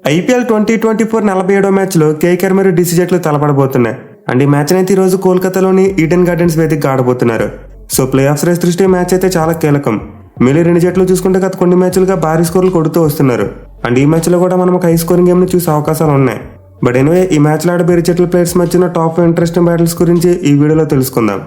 IPL 2024 47వ మ్యాచ్లో KKR మరియు DC జట్లు తలపడబోతున్నాయి. అండ్ ఈ మ్యాచ్ అయితే ఈ రోజు కోల్కతాలోని ఈడెన్ గార్డెన్స్ వేదికగా ఆడబోతున్నారు. సో ప్లే ఆఫ్స్ రేస్ దృష్ట్యా మ్యాచ్ అయితే చాలా కీలకం. మిగిలిన రెండు జట్లు చూసుకుంటే గత కొన్ని మ్యాచ్లుగా భారీ స్కోర్లు కొడుతూ వస్తున్నారు. అండ్ ఈ మ్యాచ్లో కూడా మనం ఒక హై స్కోరింగ్ గేమ్ని చూసే అవకాశాలు ఉన్నాయి. బట్ ఎనివే ఈ మ్యాచ్లో ఆడే వేరే జట్ల ప్లేయర్స్ మధ్యన టాప్ ఇంట్రెస్టింగ్ బ్యాటిల్స్ గురించి ఈ వీడియోలో తెలుసుకుందాం.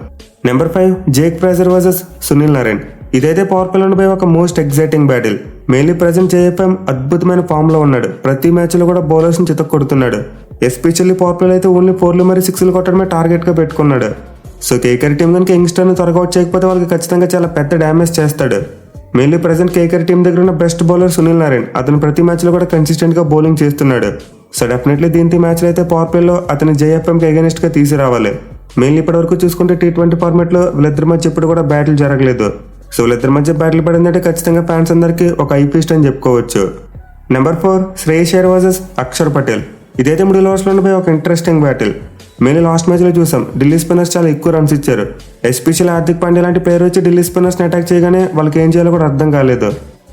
Number 5 Jake Fraser versus Sunil Narine. ఇదైతే పవర్ ప్లే ఉండిపోయి ఒక most exciting battle. Mainly present JFM అద్భుతమైన ఫామ్ లో ఉన్నాడు. ప్రతి మ్యాచ్ లో కూడా బౌలర్స్ ని చితక్ కొడుతున్నాడు. ఎస్పెషల్లీ పవర్ ప్లే అయితే ఓన్లీ 4లు మరియు 6లు కొట్టడమే టార్గెట్ గా పెట్టుకున్నాడు. సో కేకేఆర్ టీం కనుక యంగ్స్టర్ ని త్వరగా అవుట్ చేయకపోతే వాళ్ళకి ఖచ్చితంగా చాలా పెద్ద డ్యామేజ్ చేస్తాడు. మెయిన్లీ ప్రెజెంట్ కేకేఆర్ టీం దగ్గర ఉన్న బెస్ట్ బౌలర్ సునీల్ నరేన్. అతను ప్రతి మ్యాచ్ లో కూడా కన్సిస్టెంట్ గా బౌలింగ్ చేస్తున్నాడు. సో డెఫినెట్లీ దీంతో మ్యాచ్ లో అయితే పవర్ ప్లేలో అతని జేఎఫ్ఎం కి అగైనెస్ట్ గా తీసుకురావాలి. మెయిన్లీ ఇప్పటి వరకు చూసుకుంటే T20 ఫార్మాట్ లో వీళ్ళిద్దరి మధ్య ఇప్పుడు కూడా బ్యాటిల్ జరగలేదు. సో వీళ్ళిద్దరి మధ్య బ్యాటిల్ పడిందంటే ఖచ్చితంగా ఫ్యాన్స్ అందరికీ ఒక ఐపీస్ట్ అని చెప్పుకోవచ్చు. Number 4 Shreyas Iyer versus Axar Patel. ఇదైతే మిడిల్ ఓవర్స్ లో ఉండిపోయి ఒక interesting battle. Mainly last match లో చూసాం ఢిల్లీ స్పిన్నర్స్ చాలా ఎక్కువ రన్స్ ఇచ్చారు. ఎస్పెషల్లీ హార్దిక్ పాండ్యా లాంటి ప్లేయర్ వచ్చి ఢిల్లీ స్పిన్నర్స్ ని అటాక్ చేయగానే వాళ్ళకి ఏం చేయాలో కూడా అర్థం కాలేదు.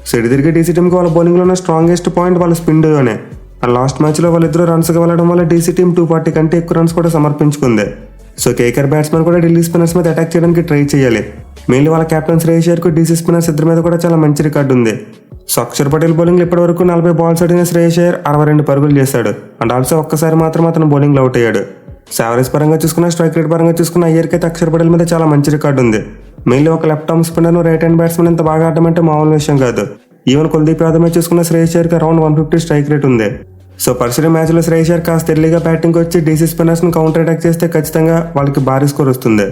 సో ఇటు తిరిగి డీసీ టీమ్ కి వాళ్ళ బౌలింగ్ లో ఉన్న స్ట్రాంగెస్ట్ పాయింట్ వాళ్ళ స్పిన్ డోనే. అండ్ లాస్ట్ మ్యాచ్ లో వాళ్ళిద్దరు రన్స్ గా వెళ్ళడం వల్ల డీసీ టీం 240 కంటే ఎక్కువ రన్స్ కూడా సమర్పించుకుంది. సో కేకేఆర్ బ్యాట్స్మెన్ కూడా ఢిల్లీ స్పిన్నర్స్ మీద అటాక్ చేయడానికి ట్రై చేయాలి. మెయిన్లీ వాళ్ళ కెప్టెన్ శ్రేయస్ అయ్యర్ కు డీసీ స్పిన్నర్స్ ఇద్దరి మీద కూడా చాలా మంచి రికార్డు ఉంది. సో అక్షర్ పటేల్ బౌలింగ్ ఇప్పటి వరకు 40 బాల్స్ ఆడిన శ్రేయస్ అయ్యర్ 62 పరుగులు చేశాడు. అండ్ ఆల్సో ఒక్కసారి మాత్రం అతను బౌలింగ్ లో అవుట్ అయ్యాడు. సో యావరేజ్ పరంగా చూసుకున్న స్ట్రైక్ రేట్ పరంగా చూసుకున్న అయ్యర్కి అయితే అక్షర్ పటేల్ మీద చాలా మంచి రికార్డు ఉంది. మెయిన్లీ ఒక left arm spinner right hand batsmen ఎంత బాగా ఆడటం అంటే మామూలు విషయం కాదు. ఈవెన్ కుల్దీప్ యాదవ్ మీద చూసుకున్న శ్రేయస్ అయ్యర్ కి అరౌండ్ 150 స్ట్రైక్ రేట్ ఉంది. సో పర్సనల్ మ్యాచ్ లో శ్రేయస్ అయ్యర్ కాస్త ఎర్లీగా బ్యాటింగ్ వచ్చి డీసీ స్పిన్నర్స్ ని కౌంటర్ అటాక్ చేస్తే ఖచ్చితంగా వాళ్ళకి భారీ స్కోర్ వస్తుంది.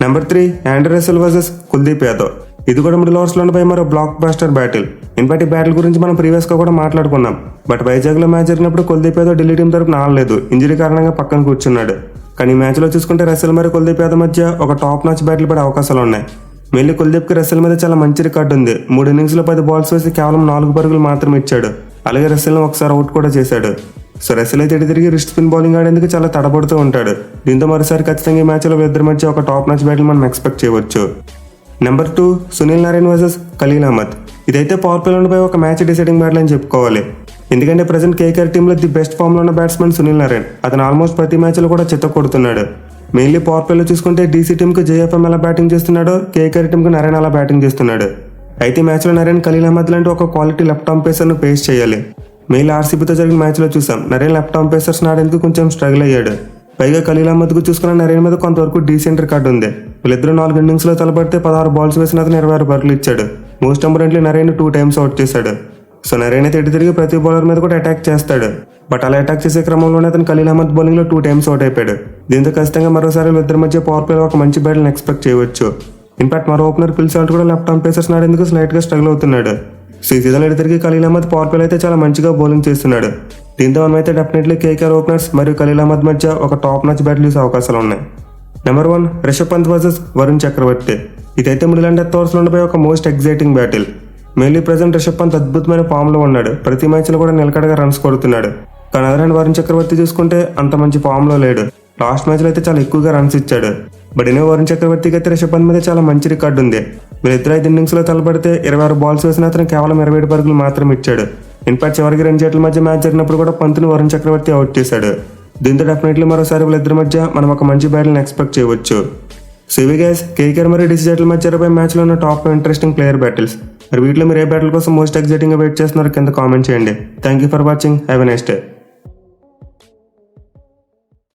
Number 3 Andre Russell versus Kuldeep Yadav. ఇది కూడా మిడిల్ ఓవర్స్ లో ఉండిపోయి మరో బ్లాక్ బాస్టర్ బ్యాటిల్. ఇన్ఫాక్ట్ ఈ బ్యాటిల్ గురించి మనం ప్రీవియస్ గా కూడా మాట్లాడుకున్నాం. బట్ వైజాగ్ లో మ్యాచ్ జరిగినప్పుడు కుల్దీప్ యాదవ్ ఢిల్లీ టీం తరపున ఆడలేదు, ఇంజరీ కారణంగా పక్కన కూర్చున్నాడు. కానీ ఈ మ్యాచ్ లో చూసుకుంటే రసెల్ మరియు కుల్దీప్ యాదవ్ మధ్య ఒక టాప్ మ్యాచ్ బ్యాటిల్ పడే అవకాశాలు ఉన్నాయి. మెయిన్లీ కుల్దీప్ కి రసెల్ మీద చాలా మంచి రికార్డు ఉంది. 3 ఇన్నింగ్స్ లో 10 బాల్స్ వేసి కేవలం 4 పరుగులు మాత్రం ఇచ్చాడు. అలాగే రసెల్ ను ఒకసారి అవుట్ కూడా చేశాడు. సో రసెల్ అయితే తిరిగి రిస్ట్ స్పిన్ బౌలింగ్ ఆడేందుకు చాలా తడబడుతూ ఉంటాడు. దీంతో మరోసారి ఖచ్చితంగా ఈ మ్యాచ్ లో ఇద్దరి మధ్య ఒక టాప్ మ్యాచ్ బ్యాటిల్ మనం ఎక్స్పెక్ట్ చేయవచ్చు. Number 2 Sunil Narine versus Khaleel Ahmed. ఇదైతే పవర్ ప్లే ఉండిపోయి ఒక మ్యాచ్ డిసైడింగ్ బ్యాటిల్ అని చెప్పుకోవాలి. ఎందుకంటే ప్రెసెంట్ కేకేఆర్ టీంలో ది బెస్ట్ ఫామ్ లో ఉన్న బ్యాట్స్మెన్ సునీల్ నరేన్. అతను ఆల్మోస్ట్ ప్రతి మ్యాచ్ లో కూడా చిత్త కొడుతున్నాడు. మెయిన్లీ పవర్ ప్లేలో చూసుకుంటే డీసీ టీమ్ కు జేఎఫ్ఎం ఎలా బ్యాటింగ్ చేస్తున్నాడో కేకేఆర్ టీమ్ కు నరేన్ అలా బ్యాటింగ్ చేస్తున్నాడు. అయితే మ్యాచ్ లో నరేన్ ఖలీల్ అహ్మద్ లాంటి ఒక క్వాలిటీ లెఫ్ట్ ఆర్మ్ పేసర్ ను ఫేస్ చేయాలి. మెయిల్ ఆర్సీబీతో జరిగిన మ్యాచ్ లో చూసాం నరేన్ లెఫ్ట్ ఆర్మ్ పేసర్స్ ఆడేందుకు కొంచెం స్ట్రగుల్ అయ్యాడు. పైగా ఖలీల్ అహ్మద్ కు చూసుకున్న నరేన్ మీద కొంతవరకు డీసెంట్ రికార్డు ఉంది. వీళ్ళిద్దరూ 4 ఇన్నింగ్స్ లో తలపడితే 16 బాల్స్ వేసిన అతను 26 పరుగులు ఇచ్చాడు. Most importantly Narine 2 times out చేశాడు. సో నరేన్ అయితే ఇటు తిరిగి ప్రతి బౌలర్ మీద కూడా అటాక్ చేస్తాడు. బట్ అలా అటాక్ చేసే క్రమంలోనే అతను ఖలీల్ అహ్మద్ బౌలింగ్ లో 2 టైమ్స్ అవుట్ అయిపోయాడు. దీంతో ఖచ్చితంగా మరోసారి ఇద్దరి మధ్య పవర్ ప్లే ఒక మంచి బ్యాటిల్ ఎక్స్పెక్ట్ చేయవచ్చు. ఇన్ఫాక్ట్ మరో ఓపెనర్ ఫిల్ సాల్ట్ కూడా లెఫ్ట్ ఆర్మ్ పేసర్స్ ఆడేందుకు స్లైట్ గా స్ట్రగుల్ అవుతున్నాడు. సో ఈ సీజన్ తిరిగి ఖలీల్ అహ్మద్ పవర్ ప్లే అయితే చాలా మంచిగా బౌలింగ్ చేస్తున్నాడు. దీంతో మనమైతే డెఫినెట్లీ కేకేఆర్ ఓపెనర్స్ మరియు ఖలీల్ అహ్మద్ మధ్య ఒక టాప్ మ్యాచ్ బ్యాటిల్ చూసే అవకాశాలు ఉన్నాయి. Number 1 Rishabh Pant versus Varun Chakravarthy. ఇదైతే మిడిల్ అండ్ డెత్ ఓవర్స్ లో ఉండిపోయి ఒక most exciting battle. Mainly present Rishabh Pant అద్భుతమైన ఫామ్ లో ఉన్నాడు. ప్రతి మ్యాచ్ లో కూడా నిలకడగా రన్స్ కొడుతున్నాడు. కానీ అదర్ హ్యాండ్ వరుణ్ చక్రవర్తి చూసుకుంటే అంత మంచి ఫామ్ లో లేడు. లాస్ట్ మ్యాచ్ లో అయితే చాలా ఎక్కువగా రన్స్ ఇచ్చాడు. బట్ ఎన్నో వరుణ్ చక్రవర్తికి అయితే రిషబ్ పంత్ మీద చాలా మంచి రికార్డు ఉంది. వీళ్ళిద్దరు 5 ఇన్నింగ్స్ లో తలపడితే 26 బాల్స్ వేసిన అతను కేవలం 27 పరుగులు మాత్రం ఇచ్చాడు. ఇన్ఫాక్ట్ చివరికి 2 జట్ల మధ్య మ్యాచ్ జరిగినప్పుడు కూడా పంత్ని వరుణ్ చక్రవర్తి అవుట్ చేశాడు. దీంతో డెఫినెట్లీ మరోసారి వీళ్ళిద్దరి మధ్య మనం ఒక మంచి బ్యాటిల్ ఎక్స్పెక్ట్ చేయవచ్చు. సో ఇవి గైస్ కేకేఆర్ మరియు డీసీ జట్ల మధ్య జరిగే మ్యాచ్ లో ఉన్న టాప్ ఇంట్రెస్టింగ్ ప్లేయర్ బ్యాటిల్స్. మరి వీటిలో మీరు ఏ బ్యాటిల్ కోసం మోస్ట్ ఎగ్జైటింగ్ గా వెయిట్ చేస్తున్నారో కింద కామెంట్ చేయండి. Thank you for watching. Have a nice day.